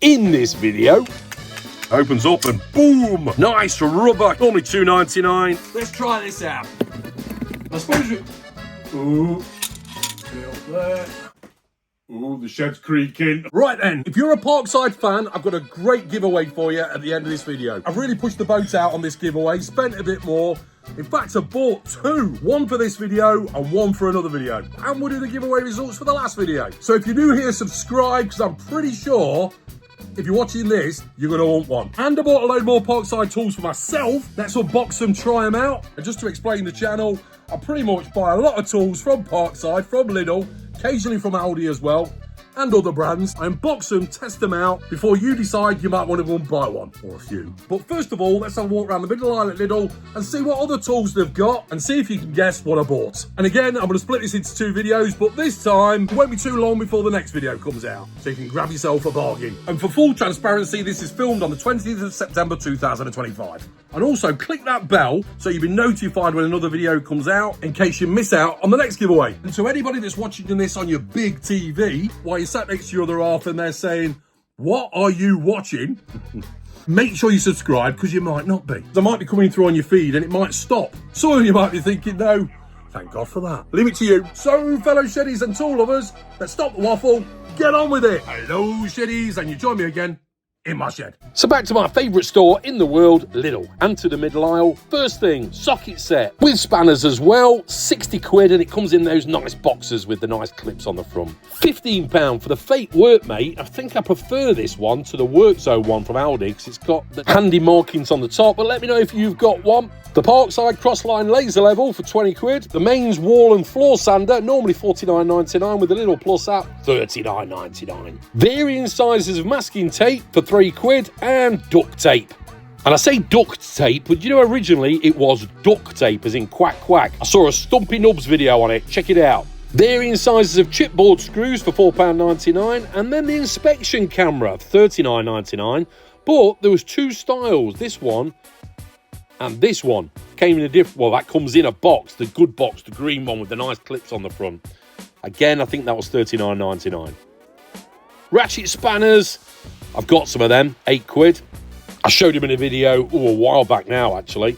In this video, opens up and boom, nice rubber, normally $2.99. Let's try this out. I suppose you... Ooh, there. Ooh, the shed's creaking. Right then, if you're a Parkside fan, I've got a great giveaway for you at the end of this video. I've really pushed the boat out on this giveaway, spent a bit more. In fact, I bought two, one for this video and one for another video. And we'll do the giveaway results for the last video. So if you're new here, subscribe, because I'm pretty sure if you're watching this, you're going to want one. And I bought a load more Parkside tools for myself. Let's unbox them, try them out. And just to explain the channel, I pretty much buy a lot of tools from Parkside, from Lidl, occasionally from Aldi as well, and other brands. I unbox them, test them out, before you decide you might want to go and buy one, or a few. But first of all, let's have a walk around the middle aisle at Lidl and see what other tools they've got, and see if you can guess what I bought. And again, I'm going to split this into two videos, but this time, it won't be too long before the next video comes out, so you can grab yourself a bargain. And for full transparency, this is filmed on the 20th of September 2025. And also, click that bell so you'll be notified when another video comes out, in case you miss out on the next giveaway. And to anybody that's watching this on your big TV, while you're sat next to your other half and they're saying, "What are you watching?" Make sure you subscribe, because you might not be. They might be coming through on your feed and it might stop. Some of you might be thinking, no, thank God for that. Leave it to you. So, fellow sheddies and tool lovers, let's stop the waffle, get on with it. Hello, sheddies, and you join me again in my shed. So back to my favourite store in the world, Lidl, and to the middle aisle. First thing, socket set with spanners as well, 60 quid, and it comes in those nice boxes with the nice clips on the front. £15 for the fake workmate. I think I prefer this one to the Work Zone one from Aldi, because it's got the handy markings on the top, but let me know if you've got one. The Parkside Crossline laser level for 20 quid. The mains wall and floor sander, normally $49.99 with a little plus app, $39.99. Varying sizes of masking tape for 3 quid, and duct tape. And I say duct tape, but you know, originally it was duct tape, as in quack quack. I saw a Stumpy Nubs video on it, check it out. Varying sizes of chipboard screws for £4.99, and then the inspection camera, $39.99. But there was two styles, this one and this one. Came in a different, well, that comes in a box, the good box, the green one with the nice clips on the front. Again, I think that was $39.99. Ratchet spanners, I've got some of them, 8 quid. I showed him in a video, a while back now, actually.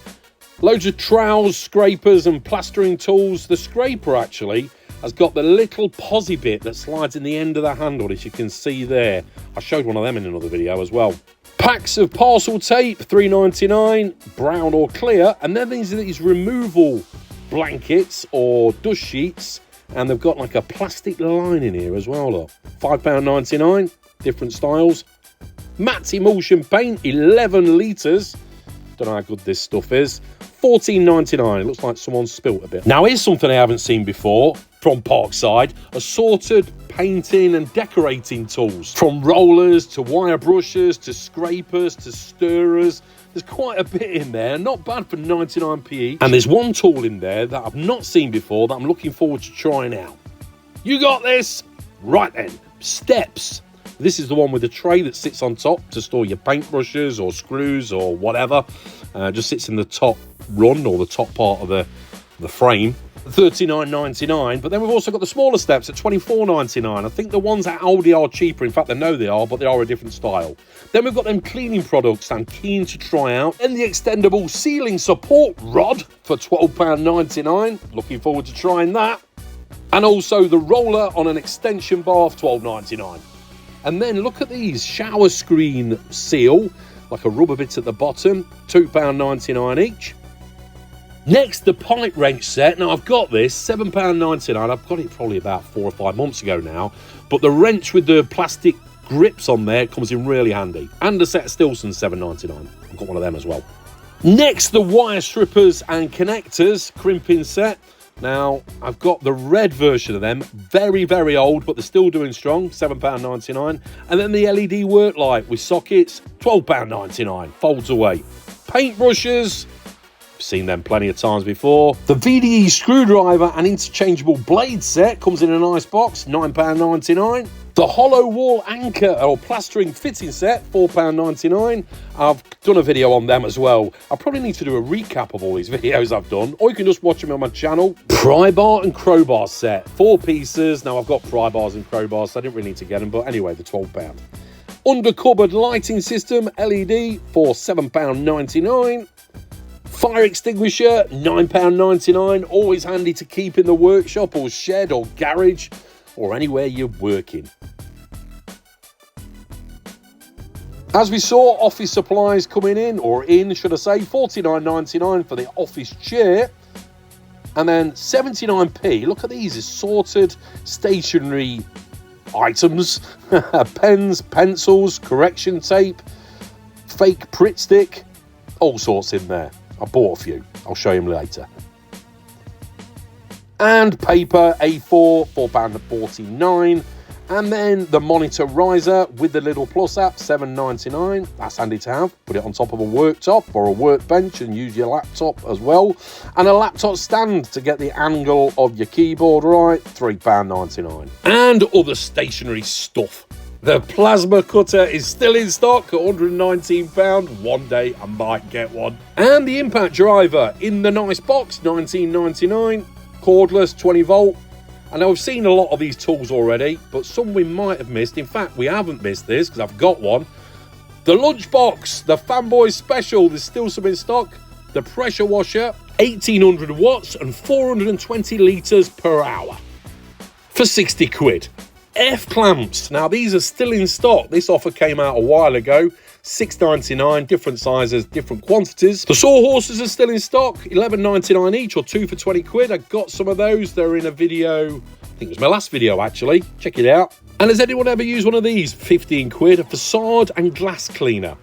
Loads of trowels, scrapers and plastering tools. The scraper, actually, has got the little posy bit that slides in the end of the handle, as you can see there. I showed one of them in another video as well. Packs of parcel tape, $3.99, brown or clear. And then these removal blankets or dust sheets. And they've got like a plastic line in here as well, look. £5.99, different styles. Matte emulsion paint, 11 litres. Don't know how good this stuff is. $14.99. It looks like someone's spilt a bit. Now, here's something I haven't seen before from Parkside. Assorted painting and decorating tools. From rollers to wire brushes to scrapers to stirrers. There's quite a bit in there. Not bad for 99p each. And there's one tool in there that I've not seen before that I'm looking forward to trying out. You got this? Right then. Steps. This is the one with the tray that sits on top to store your paintbrushes or screws or whatever. Just sits in the top run or the top part of the frame. $39.99, but then we've also got the smaller steps at $24.99. I think the ones at Aldi are cheaper. In fact, I know they are, but they are a different style. Then we've got them cleaning products I'm keen to try out. And the extendable ceiling support rod for £12.99. Looking forward to trying that. And also the roller on an extension bar for $12.99. And then look at these, shower screen seal, like a rubber bit at the bottom, £2.99 each. Next, the pipe wrench set. Now, I've got this, £7.99. I've got it probably about 4 or 5 months ago now. But the wrench with the plastic grips on there comes in really handy. And a set of Stilson, £7.99. I've got one of them as well. Next, the wire strippers and connectors, crimping set. Now, I've got the red version of them, very, very old, but they're still doing strong, £7.99. And then the LED work light with sockets, £12.99, folds away. Paintbrushes, seen them plenty of times before. The VDE screwdriver and interchangeable blade set comes in a nice box, £9.99. The hollow wall anchor or plastering fitting set, £4.99. I've done a video on them as well. I probably need to do a recap of all these videos I've done, or you can just watch them on my channel. Pry bar and crowbar set, 4 pieces. Now, I've got pry bars and crowbars, so I didn't really need to get them, but anyway, they're £12. Under cupboard lighting system, LED, for £7.99. Fire extinguisher, £9.99. Always handy to keep in the workshop or shed or garage or anywhere you're working. As we saw, office supplies coming in, or in, should I say, £49.99 for the office chair. And then 79p, look at these assorted stationery items. Pens, pencils, correction tape, fake Pritt stick, all sorts in there. I bought a few, I'll show you them later. And paper, A4, £4.49. And then the monitor riser with the Lidl Plus app, £7.99. That's handy to have. Put it on top of a worktop or a workbench and use your laptop as well. And a laptop stand to get the angle of your keyboard right, £3.99. And other stationery stuff. The plasma cutter is still in stock at £119. One day I might get one. And the impact driver in the nice box, £19.99. Cordless, 20 volt. And I've seen a lot of these tools already, but some we might have missed. In fact, we haven't missed this because I've got one. The lunchbox, the Fanboy Special, there's still some in stock. The pressure washer, 1800 watts and 420 litres per hour for 60 quid. F-clamps, now these are still in stock. This offer came out a while ago. £6.99, different sizes, different quantities. The sawhorses are still in stock, £11.99 each or 2 for 20 quid. I got some of those. They're in a video, I think it was my last video actually. Check it out. And has anyone ever used one of these? 15 quid, a facade and glass cleaner.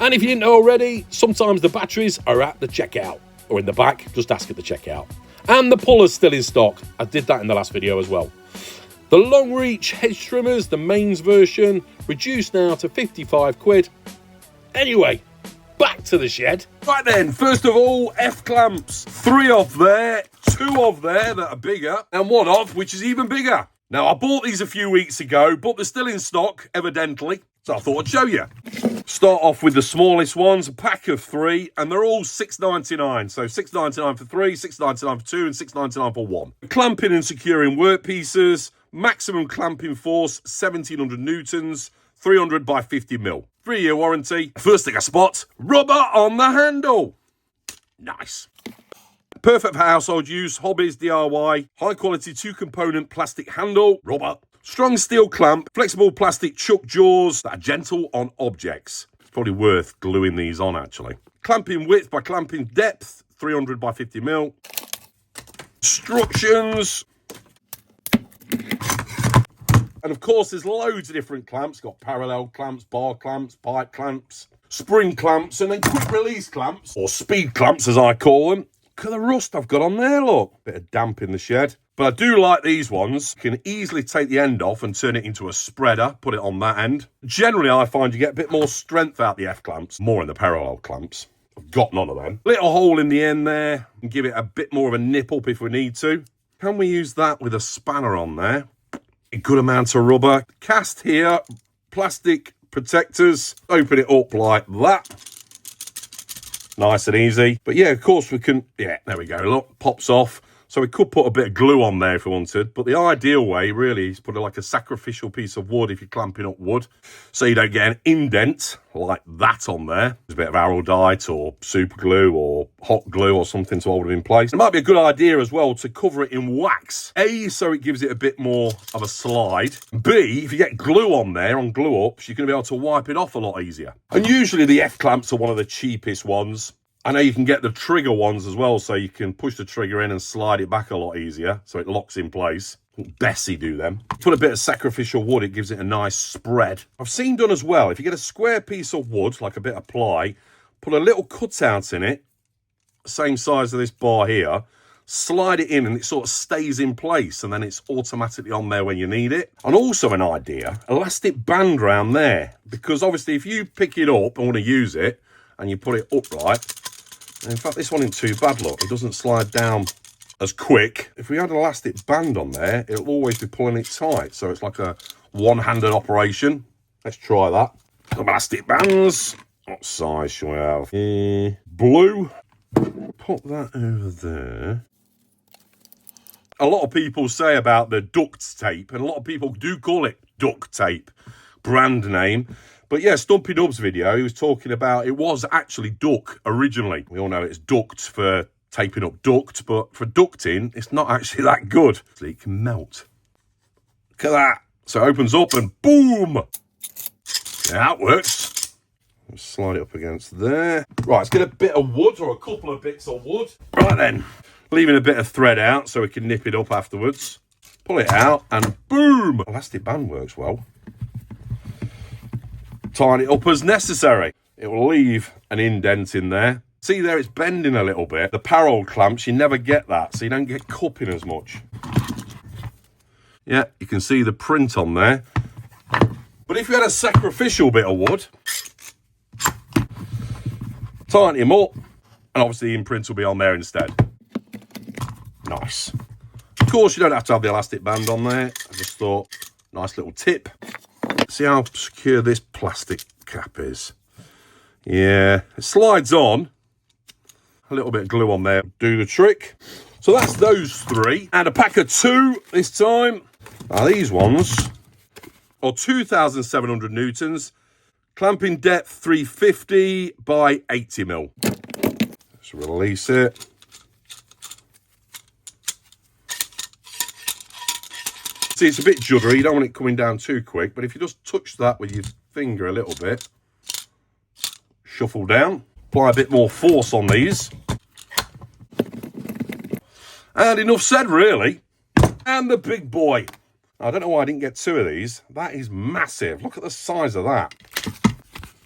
And if you didn't know already, sometimes the batteries are at the checkout or in the back. Just ask at the checkout. And the puller's still in stock. I did that in the last video as well. The long reach hedge trimmers, the mains version, reduced now to 55 quid. Anyway, back to the shed. Right then, first of all, F-clamps. 3 off there, 2 off there that are bigger, and 1 off, which is even bigger. Now, I bought these a few weeks ago, but they're still in stock, evidently, so I thought I'd show you. Start off with the smallest ones, a pack of 3, and they're all £6.99. So £6.99 for 3, £6.99 for 2, and £6.99 for 1. Clamping and securing workpieces. Maximum clamping force, 1700 newtons, 300 by 50 mil. 3-year warranty. First thing I spot, rubber on the handle. Nice. Perfect for household use, hobbies, DIY. High quality 2-component plastic handle, rubber. Strong steel clamp, flexible plastic chuck jaws that are gentle on objects. It's probably worth gluing these on actually. Clamping width by clamping depth, 300 by 50 mil. Instructions. And of course, there's loads of different clamps. Got parallel clamps, bar clamps, pipe clamps, spring clamps, and then quick release clamps, or speed clamps as I call them. Look at the rust I've got on there, look. Bit of damp in the shed. But I do like these ones. You can easily take the end off and turn it into a spreader, put it on that end. Generally, I find you get a bit more strength out the F-clamps, more in the parallel clamps. I've got none of them. Little hole in the end there, and give it a bit more of a nip up if we need to. Can we use that with a spanner on there? A good amount of rubber. Cast here, plastic protectors. Open it up like that. Nice and easy. But yeah, of course we can, yeah, there we go. Look, pops off. So we could put a bit of glue on there if we wanted. But the ideal way really is put like a sacrificial piece of wood if you're clamping up wood. So you don't get an indent like that on there. There's a bit of araldite or super glue or hot glue or something to hold it in place. It might be a good idea as well to cover it in wax. A, so it gives it a bit more of a slide. B, if you get glue on there, on glue ups, you're going to be able to wipe it off a lot easier. And usually the F-clamps are one of the cheapest ones. I know you can get the trigger ones as well, so you can push the trigger in and slide it back a lot easier, so it locks in place. Bessie do them. Put a bit of sacrificial wood, it gives it a nice spread. I've seen done as well, if you get a square piece of wood, like a bit of ply, put a little cutout in it, same size as this bar here, slide it in and it sort of stays in place, and then it's automatically on there when you need it. And also an idea, elastic band round there, because obviously if you pick it up and want to use it, and you put it upright, in fact, this one isn't too bad, look. It doesn't slide down as quick. If we had an elastic band on there, it'll always be pulling it tight. So it's like a one-handed operation. Let's try that. Elastic bands. What size shall we have? Blue. Put that over there. A lot of people say about the duct tape, and a lot of people do call it duct tape, brand name. But yeah, Stumpy Nub's video, he was talking about, it was actually duck originally. We all know it's duct for taping up duct, but for ducting, it's not actually that good. So it can melt. Look at that. So it opens up and boom. Yeah, that works. Slide it up against there. Right, let's get a bit of wood, or a couple of bits of wood. Right then, leaving a bit of thread out so we can nip it up afterwards. Pull it out and boom. Elastic band works well. Tighten it up as necessary. It will leave an indent in there. See there, it's bending a little bit. The parallel clamps, you never get that, so you don't get cupping as much. Yeah, you can see the print on there. But if you had a sacrificial bit of wood, tighten him up, and obviously the imprint will be on there instead. Nice. Of course, you don't have to have the elastic band on there. I just thought, nice little tip. See how secure this plastic cap is? Yeah, it slides on. A little bit of glue on there, do the trick. So that's those three. And a pack of two this time. Now these ones are 2,700 newtons. Clamping depth 350 by 80 mil. Let's release it. See, it's a bit juddery. You don't want it coming down too quick, but if you just touch that with your finger a little bit, shuffle down, apply a bit more force on these. And enough said, really. And the big boy. I don't know why I didn't get two of these. That is massive. Look at the size of that.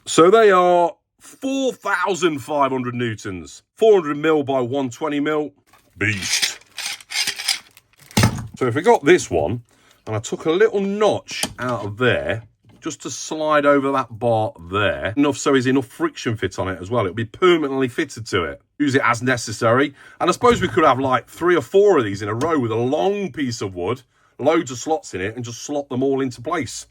So they are 4,500 newtons. 400 mil by 120 mil. Beast. So if we got this one, and I took a little notch out of there, just to slide over that bar there, enough so there's enough friction fit on it as well. It'll be permanently fitted to it. Use it as necessary. And I suppose we could have like 3 or 4 of these in a row with a long piece of wood, loads of slots in it, and just slot them all into place.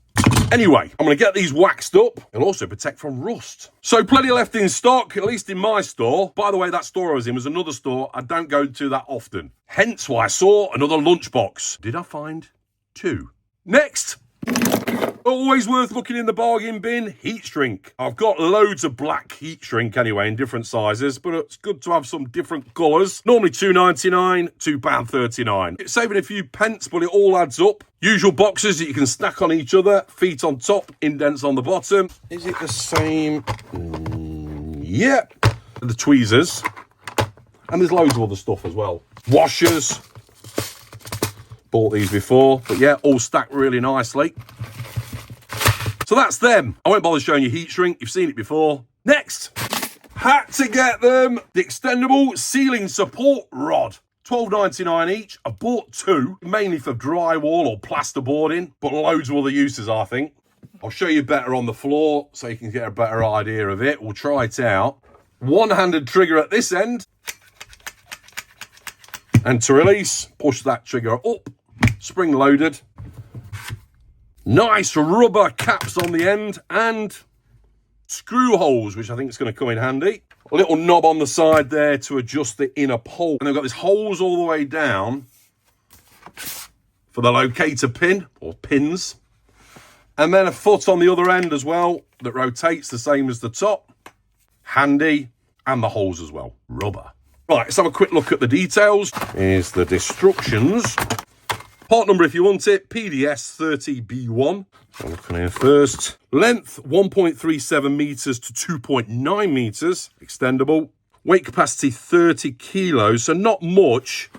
Anyway, I'm going to get these waxed up. It'll also protect from rust. So plenty left in stock, at least in my store. By the way, that store I was in was another store I don't go to that often. Hence why I saw another lunchbox. Did I find 2? Next. Always worth looking in the bargain bin, heat shrink. I've got loads of black heat shrink anyway in different sizes, but it's good to have some different colours. Normally £2.99, £2.39. It's saving a few pence, but it all adds up. Usual boxes that you can stack on each other, feet on top, indents on the bottom. Is it the same? Yeah. The tweezers. And there's loads of other stuff as well. Washers. Bought these before, but yeah, all stacked really nicely. So that's them. I won't bother showing you heat shrink. You've seen it before. Next, had to get them. The extendable ceiling support rod. £12.99 each. I bought 2, mainly for drywall or plasterboarding, but loads of other uses, I think. I'll show you better on the floor so you can get a better idea of it. We'll try it out. One-handed trigger at this end. And to release, push that trigger up. Spring loaded. Nice rubber caps on the end and screw holes, which I think is going to come in handy. A little knob on the side there to adjust the inner pole. And they've got these holes all the way down for the locator pin or pins. And then a foot on the other end as well that rotates the same as the top. Handy. And the holes as well. Rubber. Right, let's have a quick look at the details. Here's the instructions. Part number if you want it, PDS 30B1. I'm looking here first. Length 1.37 metres to 2.9 metres. Extendable. Weight capacity 30 kilos, so not much.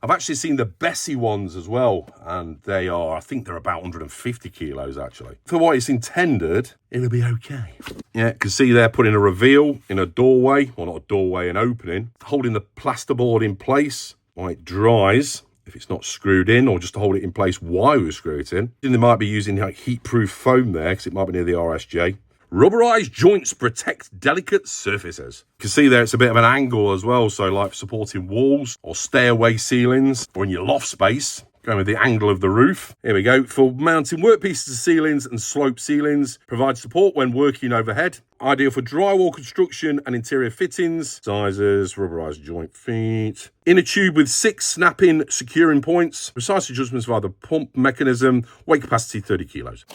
I've actually seen the Bessie ones as well, and they are, I think they're about 150 kilos actually. For what it's intended, it'll be okay. Yeah, you can see they're putting a reveal in a doorway, well not a doorway, an opening, holding the plasterboard in place while it dries, if it's not screwed in, or just to hold it in place while we screw it in. They might be using like heat-proof foam there, because it might be near the RSJ. Rubberized joints protect delicate surfaces. You can see there it's a bit of an angle as well, so like supporting walls or stairway ceilings or in your loft space, going with the angle of the roof. Here we go. For mounting workpieces to ceilings and slope ceilings, provide support when working overhead. Ideal for drywall construction and interior fittings. Sizes, rubberized joint feet. Inner tube with 6 snapping securing points. Precise adjustments via the pump mechanism. Weight capacity 30 kilos.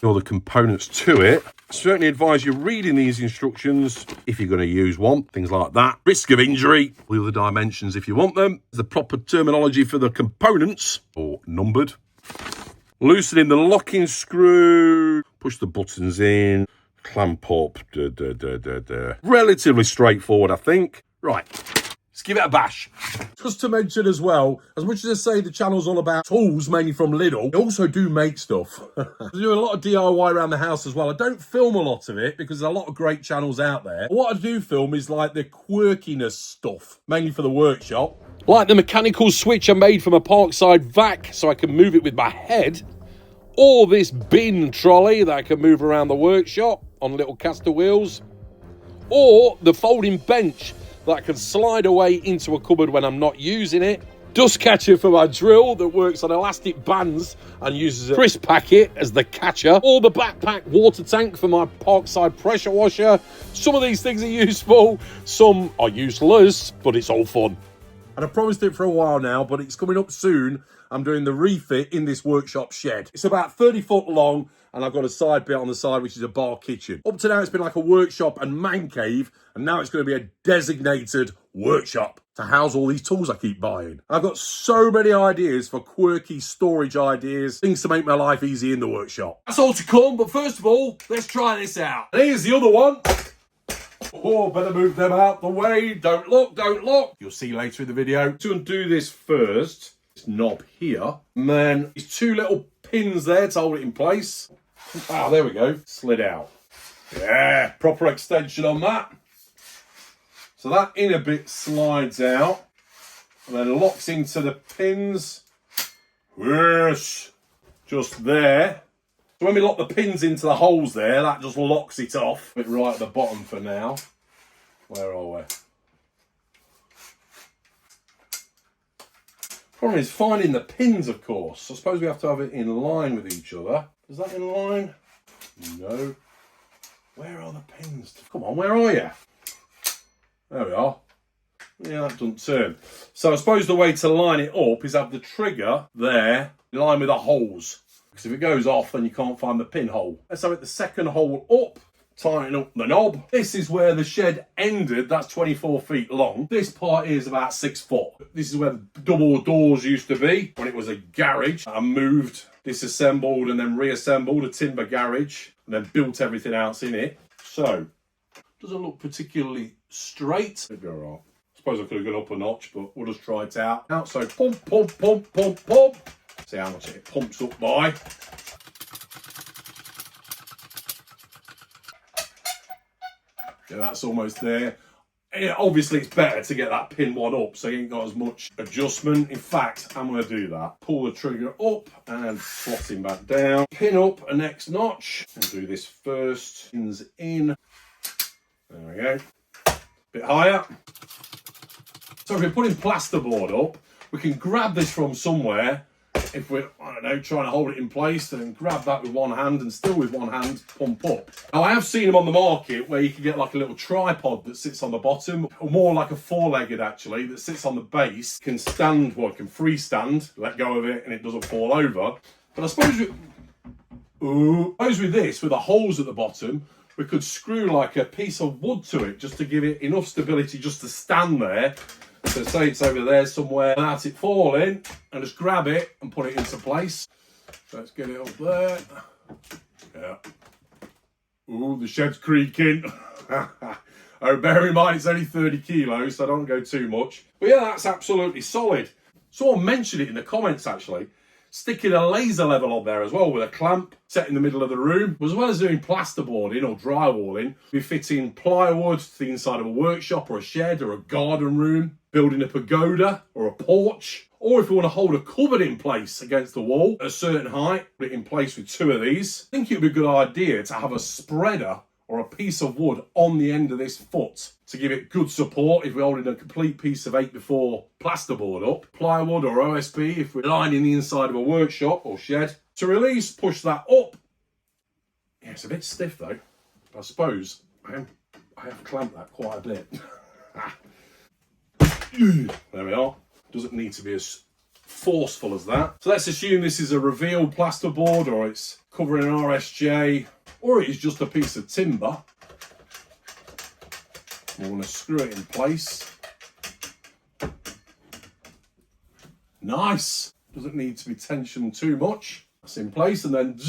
All the components to it. Certainly advise you reading these instructions if you're going to use one, things like that. Risk of injury, all the dimensions if you want them. The proper terminology for the components, or numbered. Loosening the locking screw, push the buttons in, clamp up, Relatively straightforward, I think. Right, let's give it a bash. Just to mention as well, as much as I say the channel's all about tools, mainly from Lidl, they also do make stuff. I do a lot of DIY around the house as well. I don't film a lot of it because there's a lot of great channels out there. But what I do film is like the quirkiness stuff, mainly for the workshop. Like the mechanical switch I made from a Parkside vac so I can move it with my head. Or this bin trolley that I can move around the workshop on little caster wheels. Or the folding bench that I can slide away into a cupboard when I'm not using it. Dust catcher for my drill that works on elastic bands and uses a crisp packet as the catcher. Or the backpack water tank for my Parkside pressure washer. Some of these things are useful, some are useless, but it's all fun. And I promised it for a while now, but it's coming up soon. I'm doing the refit in this workshop shed. It's about 30 foot long, and I've got a side bit on the side, which is a bar kitchen. Up to now, it's been like a workshop and man cave, and now it's going to be a designated workshop to house all these tools I keep buying. I've got so many ideas for quirky storage ideas, things to make my life easy in the workshop. That's all to come, but first of all, let's try this out. And here's the other one. Oh, better move them out the way. Don't look, don't look. You'll see later in the video. To undo this first, this knob here, and then these two little pins there to hold it in place. Ah, there we go. Slid out. Yeah, proper extension on that. So that inner bit slides out and then locks into the pins. Yes, just there. So when we lock the pins into the holes there, that just locks it off. Put it right at the bottom for now. Where are we? Problem is finding the pins, of course. I suppose we have to have it in line with each other. Is that in line? No. Where are the pins? Come on, where are you? There we are. Yeah, that doesn't turn. So I suppose the way to line it up is have the trigger there in line with the holes. Because if it goes off, then you can't find the pinhole. Let's have it the second hole up, tighten up the knob. This is where the shed ended. That's 24 feet long. This part is about 6 foot. This is where the double doors used to be when it was a garage. I moved, disassembled and then reassembled a timber garage and then built everything else in it. So, doesn't look particularly straight. Maybe all right. I suppose I could have gone up a notch, but we'll just try it out. So pump, pump, pump, pump, pump. See how much it pumps up by. Yeah, that's almost there. Yeah, obviously, it's better to get that pin one up so you ain't got as much adjustment. In fact, I'm going to do that. Pull the trigger up and slot him back down. Pin up a next notch. And do this first. Pins in. There we go. Bit higher. So if we're putting plasterboard up, we can grab this from somewhere. If we're, I don't know, trying to hold it in place, then grab that with one hand and still with one hand pump up. Now, I have seen them on the market where you can get like a little tripod that sits on the bottom, or more like a four-legged actually, that sits on the base, can stand, well, it can freestand, let go of it and it doesn't fall over. But I suppose with this, with the holes at the bottom, we could screw like a piece of wood to it just to give it enough stability just to stand there. So say it's over there somewhere without it falling, and just grab it and put it into place. So let's get it up there. Yeah. Ooh, the shed's creaking. Oh, bear in mind it's only 30 kilos, so don't go too much. But yeah, that's absolutely solid. Someone mentioned it in the comments actually. Sticking a laser level on there as well with a clamp set in the middle of the room. As well as doing plasterboarding or drywalling, we're fitting plywood to the inside of a workshop or a shed or a garden room, building a pagoda or a porch, or if we want to hold a cupboard in place against the wall at a certain height, put it in place with two of these. I think it would be a good idea to have a spreader or a piece of wood on the end of this foot to give it good support if we're holding a complete piece of 8x4 plasterboard up. Plywood or OSB if we're lining the inside of a workshop or shed. To release, push that up. Yeah, it's a bit stiff though. I suppose I have clamped that quite a bit. There we are. Doesn't need to be as forceful as that. So let's assume this is a revealed plasterboard or it's covering an RSJ. or it is just a piece of timber. We want to screw it in place. Nice. Doesn't need to be tensioned too much. That's in place, and then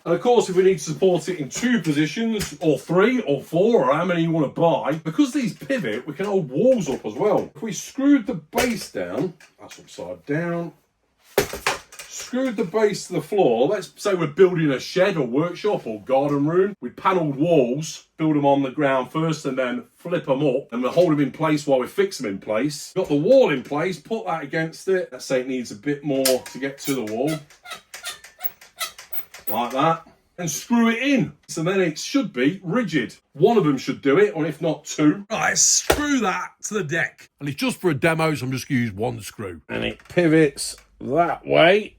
and of course, if we need to support it in 2 positions, or 3, or 4, or how many you want to buy, because these pivot, we can hold walls up as well. If we screwed the base down, that's upside down, screwed the base to the floor, let's say we're building a shed or workshop or garden room with panelled walls, build them on the ground first and then flip them up, and we'll hold them in place while we fix them in place. Got the wall in place, put that against it. Let's say it needs a bit more to get to the wall. Like that, and screw it in. So then it should be rigid. One of them should do it, or if not 2. Right, screw that to the deck. And it's just for a demo, so I'm just going to use 1 screw. And it pivots that way.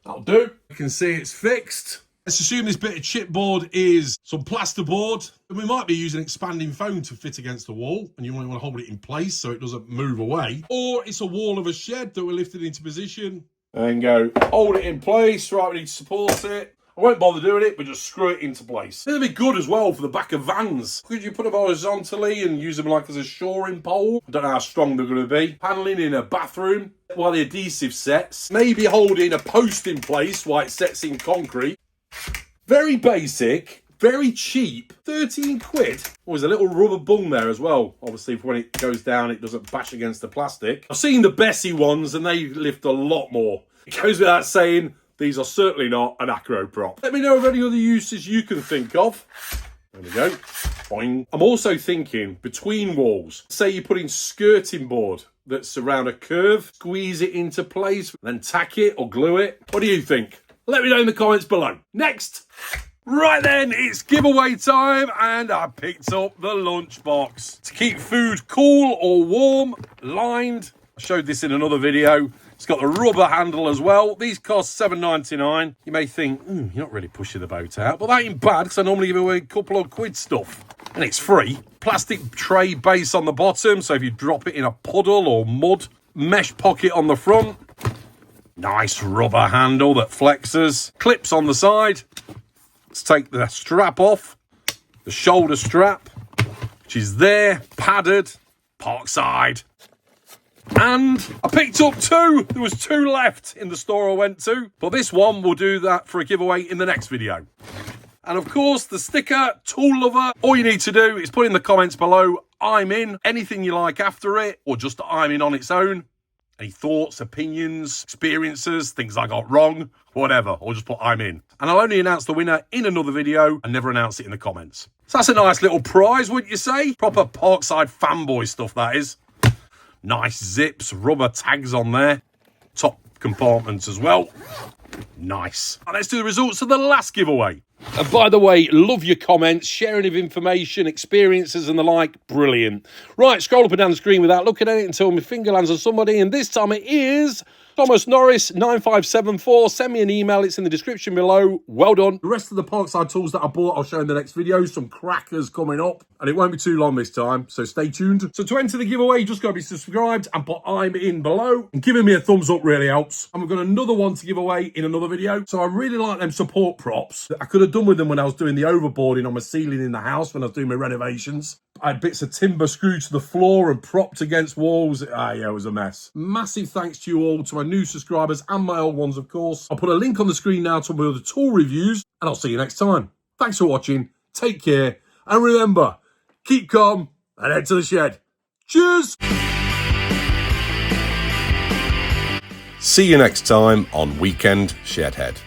That'll do. You can see it's fixed. Let's assume this bit of chipboard is some plasterboard. And we might be using expanding foam to fit against the wall, and you only want to hold it in place so it doesn't move away. Or it's a wall of a shed that we're lifted into position. And go, hold it in place, right, we need to support it. I won't bother doing it, but just screw it into place. It'll be good as well for the back of vans. Could you put them horizontally and use them like as a shoring pole? I don't know how strong they're going to be. Panelling in a bathroom while the adhesive sets. Maybe holding a post in place while it sets in concrete. Very basic, very cheap. 13 quid. Oh, there's a little rubber bung there as well. Obviously, for when it goes down, it doesn't bash against the plastic. I've seen the Bessie ones and they lift a lot more. It goes without saying, these are certainly not an acro prop. Let me know of any other uses you can think of. There we go. Boing. I'm also thinking between walls. Say you're putting skirting board that's around a curve, squeeze it into place, then tack it or glue it. What do you think? Let me know in the comments below. Next. Right then, it's giveaway time, and I picked up the lunchbox. To keep food cool or warm, lined. I showed this in another video. It's got the rubber handle as well. These cost $7.99. You may think, you're not really pushing the boat out, but that ain't bad because I normally give away a couple of quid stuff. And it's free. Plastic tray base on the bottom, so if you drop it in a puddle or mud. Mesh pocket on the front. Nice rubber handle that flexes. Clips on the side. Let's take the strap off. The shoulder strap, which is there, padded, Parkside. And I picked up 2. There was 2 left in the store I went to. But this one, we'll do that for a giveaway in the next video. And of course, the sticker, tool lover. All you need to do is put in the comments below, I'm in. Anything you like after it, or just I'm in on its own. Any thoughts, opinions, experiences, things I got wrong, whatever. Or just put I'm in. And I'll only announce the winner in another video and never announce it in the comments. So that's a nice little prize, wouldn't you say? Proper Parkside fanboy stuff, that is. Nice zips, rubber tags on there. Top compartments as well. Nice. And let's do the results of the last giveaway. And by the way, love your comments, sharing of information, experiences and the like. Brilliant. Right, scroll up and down the screen without looking at it until my finger lands on somebody. And this time it is Thomas Norris 9574. Send me an email. It's in the description below. Well done. The rest of the Parkside tools that I bought, I'll show in the next video. Some crackers coming up. And it won't be too long this time, so stay tuned. So to enter the giveaway, you just got to be subscribed and put I'm in below. And giving me a thumbs up really helps. And we've got another one to give away in another video. So I really like them support props. I could have done with them when I was doing the overboarding on my ceiling in the house when I was doing my renovations. I had bits of timber screwed to the floor and propped against walls. Yeah, it was a mess. Massive thanks to you all, to my new subscribers and my old ones, of course. I'll put a link on the screen now to my other tool reviews, and I'll see you next time. Thanks for watching. Take care. And remember, keep calm and head to the shed. Cheers! See you next time on Weekend Shedhead.